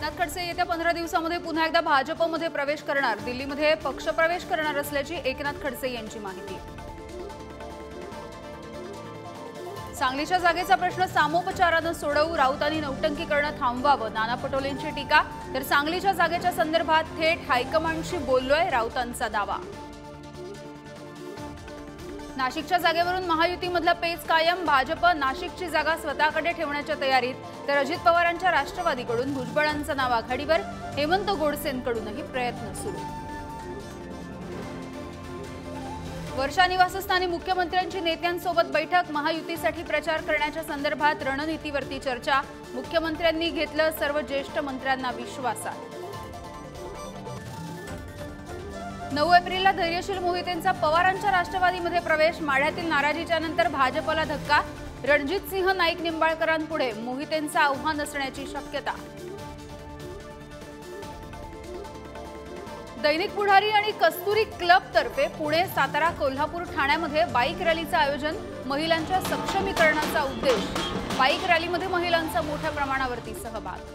एकनाथ खडसे येत्या 15 दिवसांमध्ये पुन्हा एकदा भाजपमध्ये प्रवेश करणार। दिल्लीमध्ये पक्षप्रवेश करणार असल्याची एकनाथ खडसे यांची माहिती। सांगलीच्या जागेचा प्रश्न सामोपचाराने सोडवू, राऊतांनी नौटंकी करणं थांबवावं, नाना पटोलेंची टीका। तर सांगलीच्या जागेच्या संदर्भात थेट हायकमांडशी बोललोय, राऊतांचा दावा। नाशिकच्या जागेवरून महायुतीमधला पेच कायम, भाजप नाशिकची जागा स्वतःकडे ठेवण्याच्या तयारीत। तर अजित पवारांच्या राष्ट्रवादीकडून भुजबळांचं नाव आघाडीवर, हेमंत गोडसेंकडूनही प्रयत्न सुरू। वर्षा निवासस्थानी मुख्यमंत्र्यांची नेत्यांसोबत बैठक, महायुतीसाठी प्रचार करण्याच्या संदर्भात रणनीतीवरती चर्चा। मुख्यमंत्र्यांनी घेतलं सर्व ज्येष्ठ मंत्र्यांना विश्वासात। 9 एप्रिलला धैर्यशील मोहितेंचा पवारांच्या राष्ट्रवादीमध्ये प्रवेश, माढ्यातील नाराजीच्या नंतर भाजपला धक्का। रणजितसिंह नाईक निंबाळकरांपुढे मोहितेंचं आव्हान असण्याची शक्यता। दैनिक पुढारी आणि कस्तुरी क्लब तर्फे पुणे, सातारा, कोल्हापूर, ठाण्यामध्ये बाईक रॅलीचं आयोजन, महिलांच्या सक्षमीकरणाचा उद्देश। बाईक रॅलीमध्ये महिलांचा मोठ्या प्रमाणावरती सहभाग।